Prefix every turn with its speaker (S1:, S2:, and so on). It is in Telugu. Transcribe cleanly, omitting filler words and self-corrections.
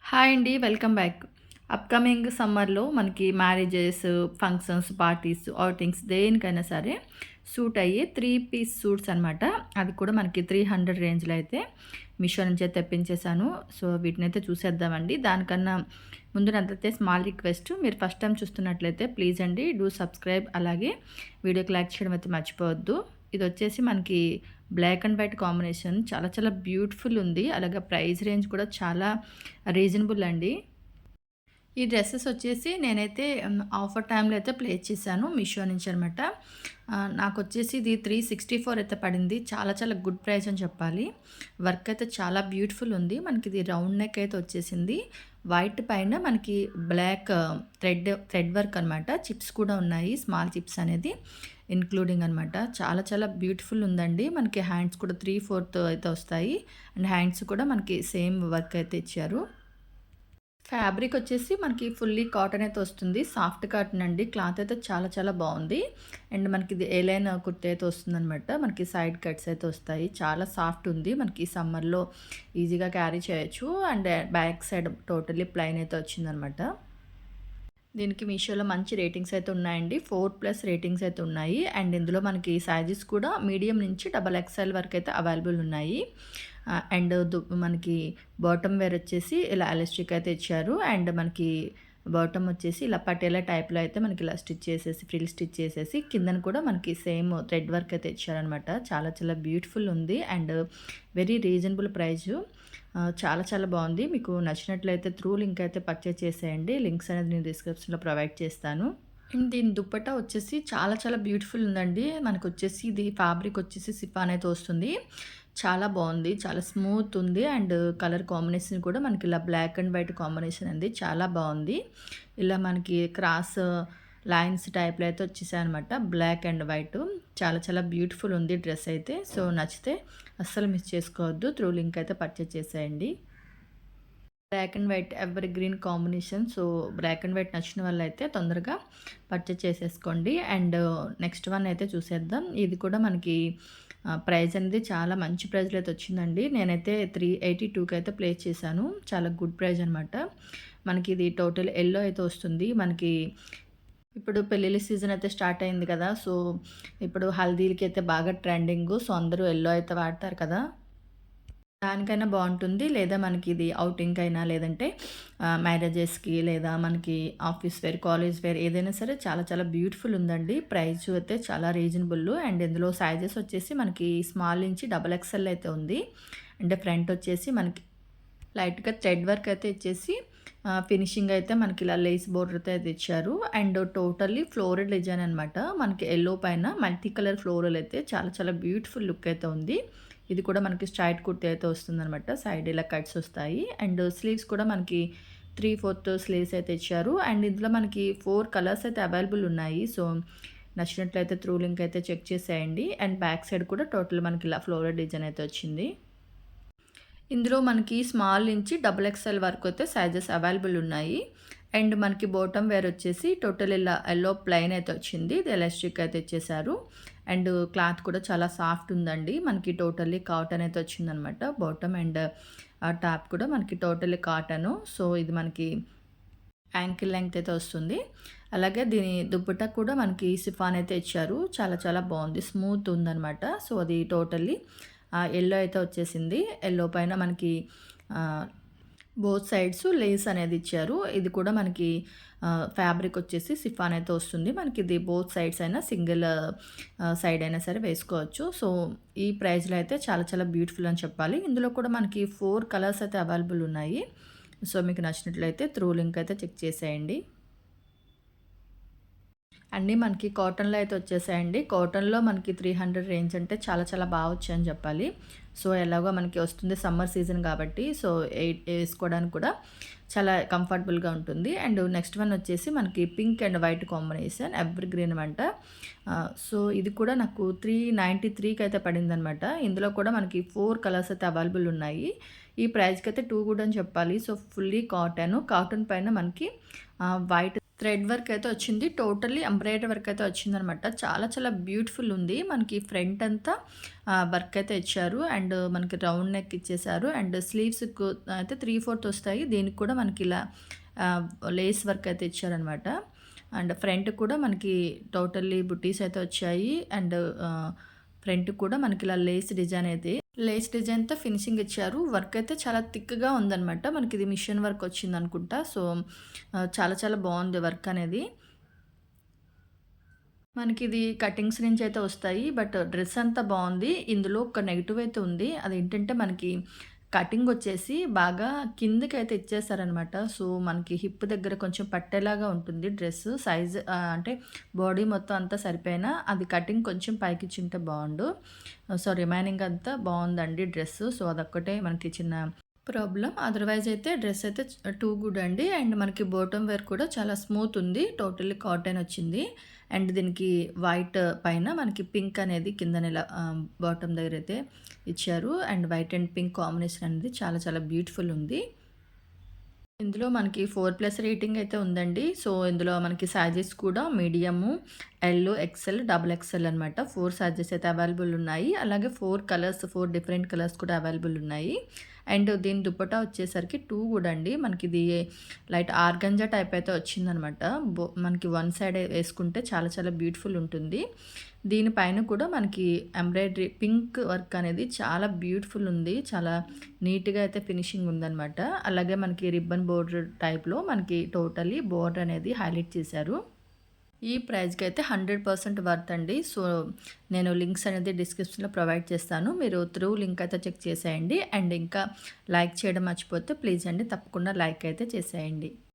S1: హాయ్ అండి. Welcome back. అప్‌కమింగ్ సమ్మర్‌లో మనకి మ్యారేజెస్, ఫంక్షన్స్, పార్టీస్, ఔటింగ్స్ దేనికైనా సరే సూట్ అయ్యే 3 పీస్ సూట్స్ అనమాట. అది కూడా మనకి 300 రేంజ్‌లో అయితే మీషో నుంచి అయితే తెప్పించేసాను. సో, వీటినైతే చూసేద్దామండి. దానికన్నా ముందు నాదైతే స్మాల్ రిక్వెస్ట్. మీరు ఫస్ట్ టైమ్ చూస్తున్నట్లయితే ప్లీజ్ అండి డూ సబ్స్క్రైబ్. అలాగే వీడియోకి లైక్ చేయడం అయితే మర్చిపోవద్దు. ఇదొచ్చేసి మనకి బ్లాక్ అండ్ వైట్ కాంబినేషన్ చాలా చాలా బ్యూటిఫుల్ ఉంది. అలాగే ప్రైస్ రేంజ్ కూడా చాలా రీజనబుల్ అండి. ఈ డ్రెసెస్ వచ్చేసి నేనైతే ఆఫర్ టైమ్‌లో అయితే ప్లేస్ చేశాను మీషో నుంచి అనమాట. నాకొచ్చేసి ఇది 364 అయితే పడింది. చాలా చాలా గుడ్ ప్రైస్ అని చెప్పాలి. వర్క్ అయితే చాలా బ్యూటిఫుల్ ఉంది. మనకి ఇది రౌండ్ నెక్ అయితే వచ్చేసింది. వైట్ పైన మనకి బ్లాక్ థ్రెడ్ వర్క్ అనమాట. చిప్స్ కూడా ఉన్నాయి. స్మాల్ చిప్స్ అనేది ఇన్క్లూడింగ్ అనమాట. చాలా చాలా బ్యూటిఫుల్ ఉందండి. మనకి హ్యాండ్స్ కూడా 3/4 అయితే వస్తాయి. అండ్ హ్యాండ్స్ కూడా మనకి సేమ్ వర్క్ అయితే ఇచ్చారు. ఫ్యాబ్రిక్ వచ్చేసి మనకి ఫుల్లీ కాటన్ అయితే వస్తుంది. సాఫ్ట్ కాటన్ అండి. క్లాత్ అయితే చాలా చాలా బాగుంది. అండ్ మనకి ఇది ఏలైన్ కుర్తి అయితే వస్తుందనమాట. మనకి సైడ్ కట్స్ అయితే వస్తాయి. చాలా సాఫ్ట్ ఉంది. మనకి సమ్మర్‌లో ఈజీగా క్యారీ చేయొచ్చు. And back side totally plain అయితే వచ్చిందనమాట. దీనికి మీషోలో మంచి రేటింగ్స్ అయితే ఉన్నాయండి. 4+ రేటింగ్స్ అయితే ఉన్నాయి. అండ్ ఇందులో మనకి సైజెస్ కూడా మీడియం నుంచి డబల్ ఎక్స్ఎల్ వరకు అయితే అవైలబుల్ ఉన్నాయి. అండ్ మనకి బాటమ్ వేర్ వచ్చేసి ఇలా ఎలాస్టిక్ అయితే ఇచ్చారు. అండ్ మనకి బాటమ్ వచ్చేసి ఇలా పటేలా టైప్‌లో అయితే మనకి ఇలా స్టిచ్ చేసేసి ఫ్రిల్ స్టిచ్ చేసేసి కిందన కూడా మనకి సేమ్ థ్రెడ్ వర్క్ అయితే ఇచ్చారనమాట. చాలా చాలా బ్యూటిఫుల్ ఉంది. And very reasonable price. చాలా చాలా బాగుంది. మీకు నచ్చినట్లయితే త్రూ లింక్ అయితే పర్చేజ్ చేసేయండి. లింక్స్ అనేది నేను డిస్క్రిప్షన్‌లో ప్రొవైడ్ చేస్తాను. అండ్ దీని దుప్పట్టా వచ్చేసి చాలా చాలా బ్యూటిఫుల్ ఉందండి. మనకొచ్చేసి ఇది ఫ్యాబ్రిక్ వచ్చేసి సిఫాన్ అయితే వస్తుంది. చాలా బాగుంది. చాలా స్మూత్ ఉంది. అండ్ కలర్ కాంబినేషన్ కూడా మనకి ఇలా బ్లాక్ అండ్ వైట్ కాంబినేషన్ అండి. చాలా బాగుంది. ఇలా మనకి క్రాస్ లైన్స్ టైప్‌లో అయితే వచ్చేసాయనమాట. Black and white. చాలా చాలా బ్యూటిఫుల్ ఉంది డ్రెస్ అయితే. సో, నచ్చితే అస్సలు మిస్ చేసుకోవద్దు. త్రూ లింక్ అయితే పర్చేజ్ చేసేయండి. Black and white evergreen combination. So, black and white నచ్చిన వాళ్ళైతే తొందరగా పర్చేజ్ చేసేసుకోండి. అండ్ నెక్స్ట్ వన్ అయితే చూసేద్దాం. ఇది కూడా మనకి ప్రైస్ అనేది చాలా మంచి ప్రైస్‌లో అయితే వచ్చిందండి. నేనైతే 382కి అయితే ప్లేస్ చేశాను. చాలా గుడ్ ప్రైస్ అనమాట. మనకి ఇది టోటల్ యెల్లో అయితే వస్తుంది. మనకి ఇప్పుడు పెళ్ళిళ్ళ సీజన్ అయితే స్టార్ట్ అయింది కదా! సో, ఇప్పుడు హల్దీలకి అయితే బాగా ట్రెండింగు. సో, అందరూ యెల్లో అయితే వాడతారు కదా! దానికైనా బావుంటుంది. లేదా మనకి ఇది ఔటింగ్‌కైనా లేదంటే మ్యారేజెస్‌కి లేదా మనకి ఆఫీస్ వేర్, కాలేజ్ వేర్ ఏదైనా సరే చాలా చాలా బ్యూటిఫుల్ ఉందండి. ప్రైస్ అయితే చాలా రీజనబుల్. అండ్ ఇందులో సైజెస్ వచ్చేసి మనకి స్మాల్ నుంచి డబుల్ ఎక్స్ఎల్ అయితే ఉంది. అంటే ఫ్రంట్ వచ్చేసి మనకి లైట్‌గా థ్రెడ్ వర్క్ అయితే ఇచ్చేసి ఫినిషింగ్ అయితే మనకి ఇలా లేస్ బోర్డర్‌తో అయితే ఇచ్చారు. అండ్ టోటల్లీ ఫ్లోరల్ డిజైన్ అనమాట. మనకి యెల్లో పైన మల్టీ కలర్ ఫ్లోరల్ అయితే చాలా చాలా బ్యూటిఫుల్ లుక్ అయితే ఉంది. ఇది కూడా మనకి స్ట్రైట్ కుర్తీ అయితే వస్తుందనమాట. సైడ్ ఇలా కట్స్ వస్తాయి. అండ్ స్లీవ్స్ కూడా మనకి 3/4 స్లీవ్స్ అయితే ఇచ్చారు. అండ్ ఇందులో మనకి 4 కలర్స్ అయితే అవైలబుల్ ఉన్నాయి. సో, నచ్చినట్లయితే త్రూ లింక్ అయితే చెక్ చేసేయండి. అండ్ బ్యాక్ సైడ్ కూడా టోటల్ మనకి ఇలా ఫ్లోరల్ డిజైన్ అయితే వచ్చింది. ఇందులో మనకి స్మాల్ నుంచి డబుల్ ఎక్స్ఎల్ వరకు అయితే సైజెస్ అవైలబుల్ ఉన్నాయి. అండ్ మనకి బాటమ్ వేర్ వచ్చేసి టోటల్ ఇలా యెల్లో ప్లెయిన్ అయితే వచ్చింది. ఇది ఎలాస్టిక్ అయితే ఇచ్చేసారు. అండ్ క్లాత్ కూడా చాలా సాఫ్ట్ ఉందండి. మనకి టోటల్లీ కాటన్ అయితే వచ్చిందనమాట. బాటమ్ అండ్ టాప్ కూడా మనకి టోటల్లీ కాటను. సో, ఇది మనకి యాంకిల్ లెంగ్త్ అయితే వస్తుంది. అలాగే దీని దుప్పట్టా కూడా మనకి సిఫాన్ అయితే ఇచ్చారు. చాలా చాలా బాగుంది. స్మూత్ ఉందనమాట. సో, అది టోటల్లీ యెల్లో అయితే వచ్చేసింది. యెల్లో పైన మనకి బోత్ సైడ్స్ లేస్ అనేది ఇచ్చారు. ఇది కూడా మనకి ఫ్యాబ్రిక్ వచ్చేసి సిఫాన్ అయితే వస్తుంది. మనకి ఇది బోత్ సైడ్స్ అయినా సింగిల్ సైడ్ అయినా సరే వేసుకోవచ్చు. సో, ఈ ప్రైస్‌లో అయితే చాలా చాలా బ్యూటిఫుల్ అని చెప్పాలి. ఇందులో కూడా మనకి 4 కలర్స్ అయితే అవైలబుల్ ఉన్నాయి. సో, మీకు నచ్చినట్లయితే త్రూ లింక్ అయితే చెక్ చేసేయండి. అన్నీ మనకి కాటన్‌లో అయితే వచ్చేసాయండి. కాటన్‌లో మనకి 300 రేంజ్ అంటే చాలా చాలా బాగా వచ్చాయని చెప్పాలి. సో, ఎలాగో మనకి వస్తుంది సమ్మర్ సీజన్ కాబట్టి సో, ఏసుకోవడానికి కూడా చాలా కంఫర్టబుల్‌గా ఉంటుంది. అండ్ నెక్స్ట్ వన్ వచ్చేసి మనకి pink and white combination ever green అంట. సో, ఇది కూడా నాకు 393కి అయితే పడిందనమాట. ఇందులో కూడా మనకి 4 కలర్స్ అయితే అవైలబుల్ ఉన్నాయి. ఈ ప్రైస్‌కి అయితే టూ గుడ్ అని చెప్పాలి. So, fully cotton. కాటన్ పైన మనకి వైట్ థ్రెడ్ వర్క్ అయితే వచ్చింది. టోటల్లీ ఎంబ్రాయిడరీ వర్క్ అయితే వచ్చిందనమాట. చాలా చాలా బ్యూటిఫుల్ ఉంది. మనకి ఫ్రంట్ అంతా వర్క్ అయితే ఇచ్చారు. అండ్ మనకి రౌండ్ నెక్ ఇచ్చేసారు. అండ్ స్లీవ్స్‌కు అయితే 3/4 వస్తాయి. దీనికి కూడా మనకి ఇలా లేస్ వర్క్ అయితే ఇచ్చారనమాట. అండ్ ఫ్రంట్ కూడా మనకి టోటల్లీ బుట్టీస్ అయితే వచ్చాయి. అండ్ ఫ్రంట్ కూడా మనకి ఇలా లేస్ డిజైన్‌తో ఫినిషింగ్ ఇచ్చారు. వర్క్ అయితే చాలా థిక్‌గా ఉందనమాట. మనకిది మిషన్ వర్క్ వచ్చిందనుకుంటా. సో, చాలా చాలా బావుంది వర్క్ అనేది. మనకిది కటింగ్స్ నుంచి అయితే వస్తాయి. బట్ డ్రెస్ అంతా బావుంది. ఇందులో ఒక నెగెటివ్ అయితే ఉంది. అదేంటంటే మనకి కటింగ్ వచ్చేసి బాగా కిందకైతే ఇచ్చేసారనమాట. సో, మనకి హిప్ దగ్గర కొంచెం పట్టేలాగా ఉంటుంది డ్రెస్ సైజ్ అంటే బాడీ మొత్తం అంతా సరిపోయినా అది కటింగ్ కొంచెం పైకిచ్చుంటే బావుండు. సో, రిమైనింగ్ అంతా బావుందండి డ్రెస్. సో, అదొక్కటే మనకి చిన్న ప్రాబ్లమ్. అదర్‌వైజ్ అయితే డ్రెస్ అయితే టూ గుడ్ అండి. అండ్ మనకి బాటమ్ వేర్ కూడా చాలా స్మూత్ ఉంది. టోటల్లీ కాటన్ వచ్చింది. అండ్ దీనికి వైట్ పైన మనకి పింక్ అనేది కిందన ఇలా బాటమ్ దగ్గరైతే ఇచ్చారు. And white and pink combination అనేది చాలా చాలా బ్యూటిఫుల్ ఉంది. ఇందులో మనకి 4+ రేటింగ్ అయితే ఉందండి. సో, ఇందులో మనకి సైజెస్ కూడా medium, L, XL, double XL అనమాట. 4 సైజెస్ అయితే అవైలబుల్ ఉన్నాయి. అలాగే 4 డిఫరెంట్ కలర్స్ కూడా అవైలబుల్ ఉన్నాయి. అండ్ దీని దుపట్టా వచ్చేసరికి 2 కూడా అండి. మనకిది లైట్ ఆర్గంజా టైప్ అయితే వచ్చిందనమాట. మనకి వన్ సైడ్ వేసుకుంటే చాలా చాలా బ్యూటిఫుల్ ఉంటుంది. దీనిపైన కూడా మనకి ఎంబ్రాయిడరీ పింక్ వర్క్ అనేది చాలా బ్యూటిఫుల్ ఉంది. చాలా నీట్‌గా అయితే ఫినిషింగ్ ఉందనమాట. అలాగే మనకి రిబ్బన్ బోర్డర్ టైప్‌లో మనకి టోటల్లీ బోర్డర్ అనేది హైలైట్ చేశారు. ఈ ప్రైస్‌కి అయితే 100% వర్త్ అండి. సో, నేను లింక్స్ అనేది డిస్క్రిప్షన్‌లో ప్రొవైడ్ చేస్తాను. మీరు త్రూ లింక్ అయితే చెక్ చేసేయండి. అండ్ ఇంకా లైక్ చేయడం మర్చిపోతే ప్లీజ్ అండి తప్పకుండా లైక్ అయితే చేసేయండి.